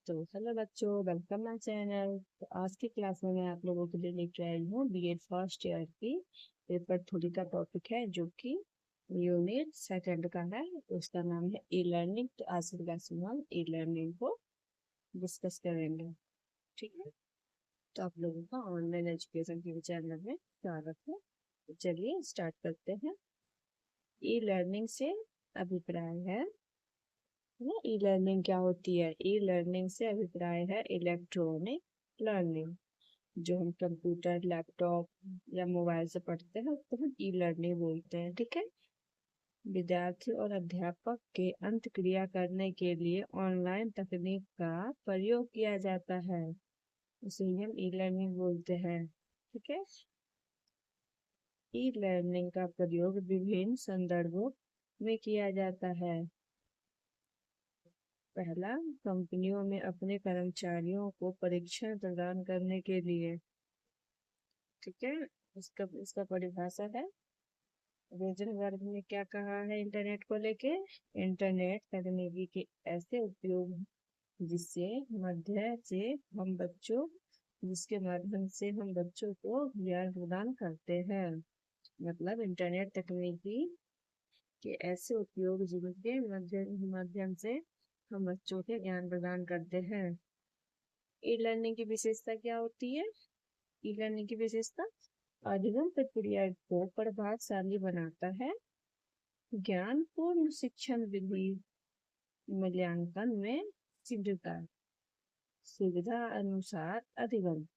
तो हेलो बच्चों, welcome my channel. तो आज की क्लास में मैं आप लोगों के लिए लेकर आई हूँ बीएड फर्स्ट ईयर की पेपर थ्री का टॉपिक है, जो कि यूनिट सेकंड का है। उसका नाम है ई लर्निंग। तो आज की क्लास में हम ई लर्निंग को डिस्कस करेंगे। ठीक है, तो आप लोगों का ऑनलाइन एजुकेशन के चैनल में स्वागत है। तो चलिए स्टार्ट करते हैं। ई लर्निंग से अभिप्राय है ना। ई लर्निंग क्या होती है? ई लर्निंग से अभिप्राय है इलेक्ट्रॉनिक लर्निंग, जो हम कंप्यूटर, लैपटॉप या मोबाइल से पढ़ते हैं उसको हम ई लर्निंग बोलते हैं। ठीक है, विद्यार्थी और अध्यापक के अंत क्रिया करने के लिए ऑनलाइन तकनीक का प्रयोग किया जाता है, उसे ही हम ई लर्निंग बोलते हैं। ठीक है, ई लर्निंग का प्रयोग विभिन्न संदर्भों में किया जाता है। पहला, कंपनियों में अपने कर्मचारियों को प्रशिक्षण प्रदान करने के लिए। ठीक है, इसका इसका परिभाषा है। रीजन वर्ग में क्या कहा है इंटरनेट को लेके? इंटरनेट तकनीकी के ऐसे उपयोग जिससे मध्य से हम बच्चों जिसके माध्यम से हम बच्चों को ज्ञान प्रदान करते हैं। मतलब इंटरनेट तकनीकी के ऐसे उपयोग जिनके माध्यम से हम बच्चों के ज्ञान प्रदान करते हैं। ई लर्निंग की विशेषता क्या होती है? ई लर्निंग की विशेषता अधिगम प्रक्रिया को प्रभावशाली बनाता है, ज्ञानपूर्ण शिक्षण विधि, मूल्यांकन में शीघ्रता, सुविधा अनुसार अधिगम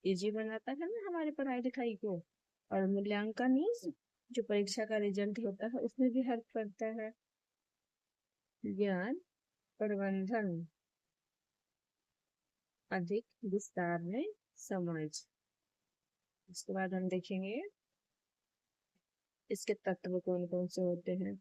इजी बनाता है ना हमारे पढ़ाई लिखाई को। और मूल्यांकन मीन्स जो परीक्षा का रिजल्ट होता है उसमें भी हेल्प करता है। ज्ञान प्रबंधन, अधिक विस्तार में समझ। उसके बाद हम देखेंगे इसके तत्व कौन कौन से होते हैं।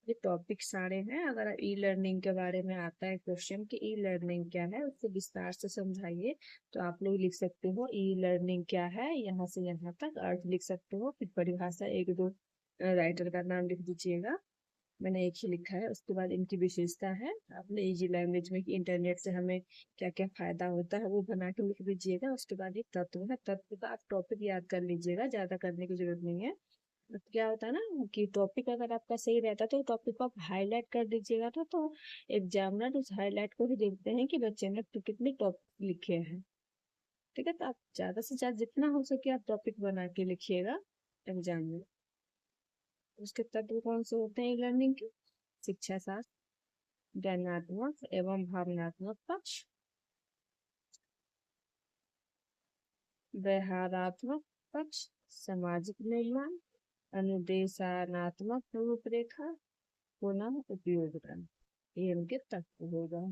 ये टॉपिक सारे हैं। अगर ई लर्निंग के बारे में आता है क्वेश्चन कि ई लर्निंग क्या है, उसको विस्तार से समझाइए, तो आप लोग लिख सकते हो ई लर्निंग क्या है, यहाँ से यहाँ तक अर्थ लिख सकते हो। फिर परिभाषा एक दो राइटर का नाम लिख दीजिएगा, मैंने एक ही लिखा है। उसके बाद इनकी विशेषता है अपने इजी लैंग्वेज में कि इंटरनेट से हमें क्या क्या फायदा होता है वो बना के लिख दीजिएगा। उसके बाद एक तत्व है, तत्व का आप टॉपिक याद कर लीजिएगा, ज्यादा करने की जरूरत नहीं है। तो क्या होता है ना कि टॉपिक अगर आपका सही रहता है तो टॉपिक को आप हाईलाइट कर दीजिएगा, तो एग्जामिनर उस हाईलाइट को ही देखते हैं कि बच्चे ने तो कितने टॉपिक लिखे हैं। ठीक है, तो आप ज्यादा से ज्यादा जितना हो सके आप टॉपिक बना के लिखिएगा एग्जाम में। उसके तत्व कौन से होते हैं लर्निंग के? शिक्षा शास्त्र, ज्ञानात्मक एवं भावनात्मक पक्ष, व्यवहारात्मक पक्ष, सामाजिक निर्माण, अनुदेशानात्मक रूपरेखा, पुनः उपयोगिता। ये उनके तत्व होगा।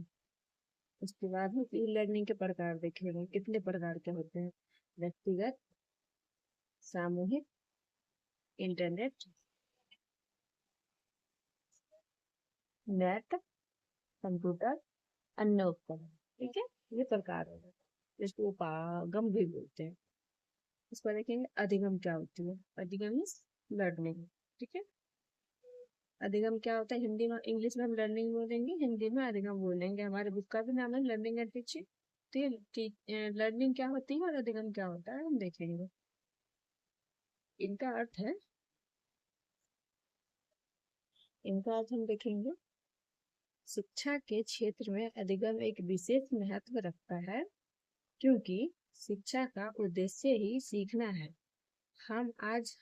उसके बाद हम ई लर्निंग के प्रकार देखेंगे, कितने प्रकार के होते हैं। व्यक्तिगत, सामूहिक, इंटरनेट, नेट, कंप्यूटर, अन्य उपकरण। ठीक है, ये प्रकार होगा, इसको उपागम भी बोलते हैं। इस पर देखेंगे अधिगम क्या होती है। अधिगम इज लर्निंग। ठीक है, अधिगम क्या होता है? हिंदी में, इंग्लिश में हम लर्निंग बोलेंगे, हिंदी में अधिगम बोलेंगे। हमारे बुक का भी नाम है लर्निंग एंड टीचिंग। तो ये लर्निंग क्या होती है और अधिगम क्या होता है हम देखेंगे। इनका अर्थ है, इनका अर्थ हम देखेंगे। शिक्षा के क्षेत्र में अधिगम एक विशेष महत्व रखता है, क्योंकि शिक्षा का उद्देश्य ही सीखना है। हम आज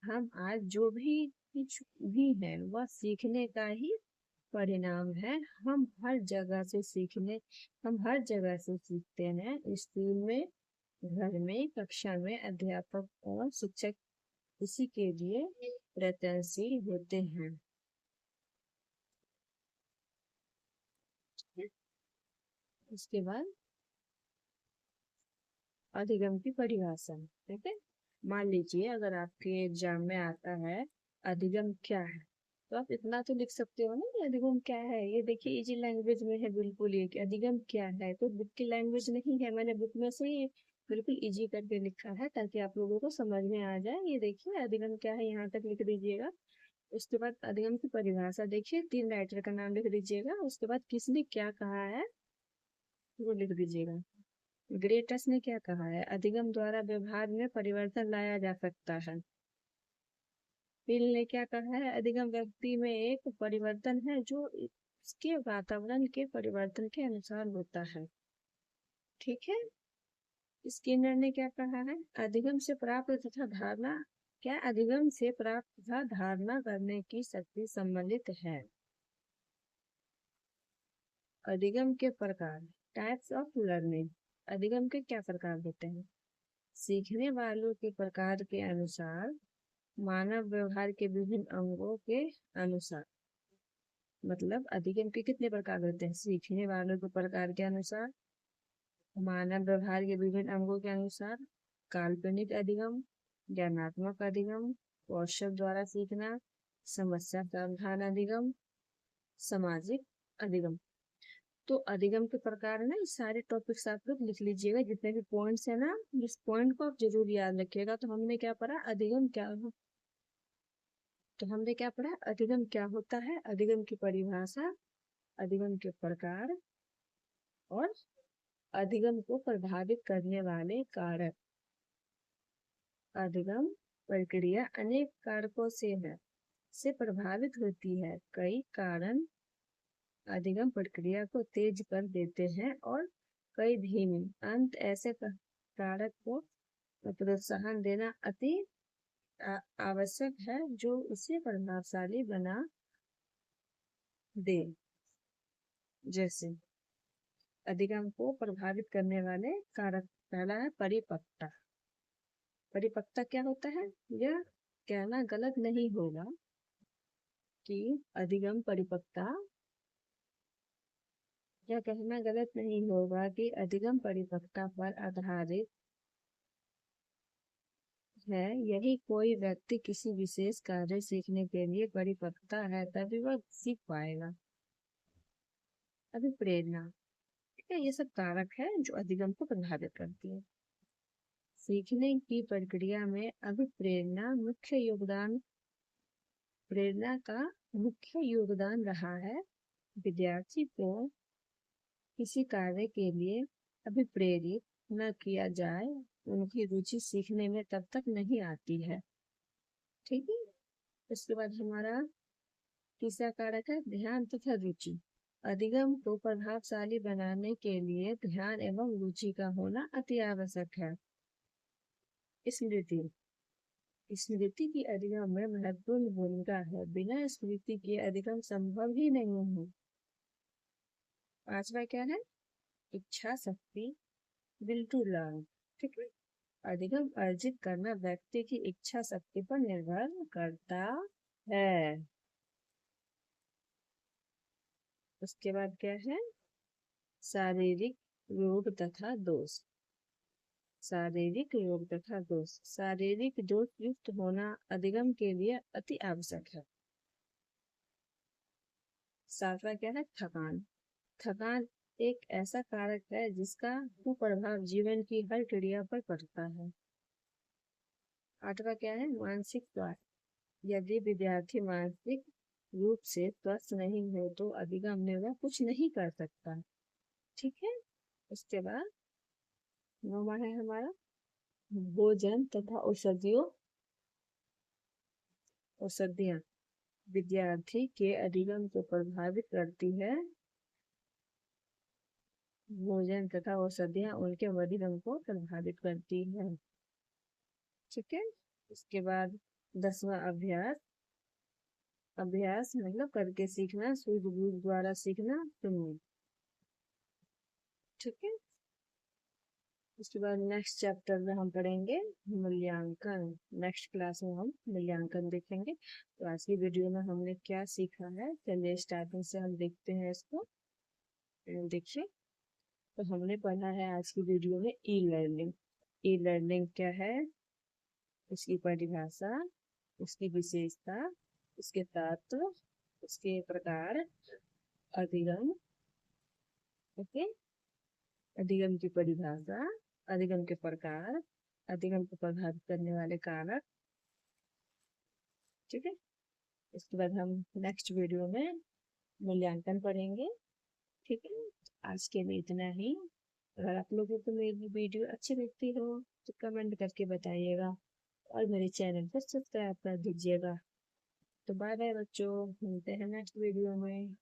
हम आज जो भी कुछ भी है वह सीखने का ही परिणाम है। हम हर जगह से सीखते हैं। स्कूल में, घर में, कक्षा में अध्यापक और शिक्षक इसी के लिए प्रयत्नशील होते हैं। उसके बाद अधिगम की परिभाषा। ठीक है, मान लीजिए अगर आपके एग्जाम में आता है अधिगम क्या है, तो आप इतना तो लिख सकते हो ना कि अधिगम क्या है। ये देखिए इजी लैंग्वेज में है बिल्कुल, ये कि अधिगम क्या है, तो बुक की लैंग्वेज नहीं है, मैंने बुक में से ही बिल्कुल इजी करके लिखा है ताकि आप लोगों को समझ में आ जाए। ये देखिए अधिगम क्या है, यहाँ तक लिख दीजिएगा। उसके बाद अधिगम की परिभाषा देखिए, तीन राइटर का नाम लिख दीजिएगा। उसके बाद किसने क्या कहा है, वो लिख दीजिएगा। ग्रेटस ने क्या कहा है, अधिगम द्वारा व्यवहार में परिवर्तन लाया जा सकता है। पिल ने क्या कहा है, अधिगम व्यक्ति में एक परिवर्तन है जो इसके वातावरण के परिवर्तन के अनुसार होता है। ठीक है। स्किनर ने क्या कहा है, अधिगम से प्राप्त तथा धारणा, क्या अधिगम से प्राप्त तथा धारणा करने की शक्ति सम्मिलित है। अधिगम के प्रकार, टाइप्स ऑफ लर्निंग। अधिगम के क्या प्रकार होते हैं, सीखने वालों के प्रकार के अनुसार, मानव व्यवहार के विभिन्न अंगों के अनुसार। मतलब अधिगम के कितने प्रकार होते हैं, सीखने वालों के प्रकार के अनुसार, मानव व्यवहार के विभिन्न अंगों के अनुसार, काल्पनिक अधिगम, ज्ञानात्मक अधिगम, कौशल द्वारा सीखना, समस्या समाधान अधिगम, सामाजिक अधिगम। तो अधिगम के प्रकार है ना, इस सारे टॉपिक्स आप लोग लिख लीजिएगा, जितने भी पॉइंट्स है ना, इस पॉइंट को आप जरूर याद रखिएगा। तो हमने क्या पढ़ा, अधिगम क्या हो, तो हमने क्या पढ़ा, अधिगम क्या होता है, अधिगम की परिभाषा, अधिगम के प्रकार, और अधिगम को प्रभावित करने वाले कारक। अधिगम प्रक्रिया अनेक कारकों से प्रभावित होती है। कई कारण अधिगम प्रक्रिया को तेज कर देते हैं और कई धीमी। अंत ऐसे कारक को प्रोत्साहन देना अति आवश्यक है जो उसे प्रभावशाली बना दे। जैसे अधिगम को प्रभावित करने वाले कारक, पहला है परिपक्वता। परिपक्वता क्या होता है, यह कहना गलत नहीं होगा कि अधिगम परिपक्वता, यह कहना गलत नहीं होगा कि अधिगम परिपक्वता पर आधारित है। यही कोई व्यक्ति किसी विशेष कार्य सीखने के लिए परिपक्वता है, तभी वह सीख पाएगा। अभी प्रेरणा, ठीक है, ये सब कारक है जो अधिगम को प्रभावित करती है। सीखने की प्रक्रिया में अभिप्रेरणा मुख्य योगदान, प्रेरणा का मुख्य योगदान रहा है। विद्यार्थी को किसी कार्य के लिए अभिप्रेरित न किया जाए, उनकी रुचि सीखने में तब तक नहीं आती है। ठीक है। इसके बाद हमारा तीसरा कारक है ध्यान तथा रुचि। अधिगम को प्रभावशाली बनाने के लिए ध्यान एवं रुचि का होना अति आवश्यक है। स्मृति, स्मृति की अधिगम में महत्वपूर्ण भूमिका है। बिना स्मृति के अधिगम संभव ही नहीं है। पांचवा क्या है, इच्छा शक्ति, विल टू लर्न। ठीक है। अधिगम अर्जित करना व्यक्ति की इच्छा शक्ति पर निर्भर करता है। उसके बाद क्या है, शारीरिक रोग तथा दोष। शारीरिक रोग तथा दोष, शारीरिक दोष युक्त होना अधिगम के लिए अति आवश्यक है। सातवां क्या है, थकान। थकान एक ऐसा कारक है जिसका कुप्रभाव जीवन की हर क्रिया पर पड़ता है। आठवां क्या है, मानसिक स्वास्थ्य। यदि विद्यार्थी मानसिक रूप से स्वस्थ नहीं हो तो अधिगम में वह कुछ नहीं कर सकता। ठीक है। उसके बाद नौवां है हमारा भोजन तथा औषधियों, औषधियां विद्यार्थी के अधिगम को प्रभावित करती है। भोजन तथा औषधियां उनके अधिगम को प्रभावित करती है। ठीक है। इसके बाद 10वां अभ्यास। अभ्यास मतलब करके सीखना, सूझबूझ द्वारा सीखना, सुनना। ठीक है। उसके बाद नेक्स्ट चैप्टर में हम पढ़ेंगे मूल्यांकन। नेक्स्ट क्लास में हम मूल्यांकन देखेंगे। तो आज की वीडियो में हमने क्या सीखा है, चलिए स्टार्टिंग से हम देखते हैं इसको। देखिए, तो हमने पढ़ा है आज की वीडियो में ई लर्निंग। ई लर्निंग क्या है, उसकी परिभाषा, उसकी विशेषता, उसके तत्व, उसके प्रकार, अधिगम। ओके, अधिगम की परिभाषा, अधिगम के प्रकार, अधिगम को प्रभावित करने वाले कारक। ठीक है। इसके बाद हम नेक्स्ट वीडियो में मूल्यांकन पढ़ेंगे। ठीक है। आज के लिए इतना ही। अगर आप लोगों को मेरी वीडियो अच्छी लगती हो तो कमेंट करके बताइएगा और मेरे चैनल को सब्सक्राइब कर दीजिएगा। तो बाय बाय बच्चों, मिलते हैं नेक्स्ट वीडियो में।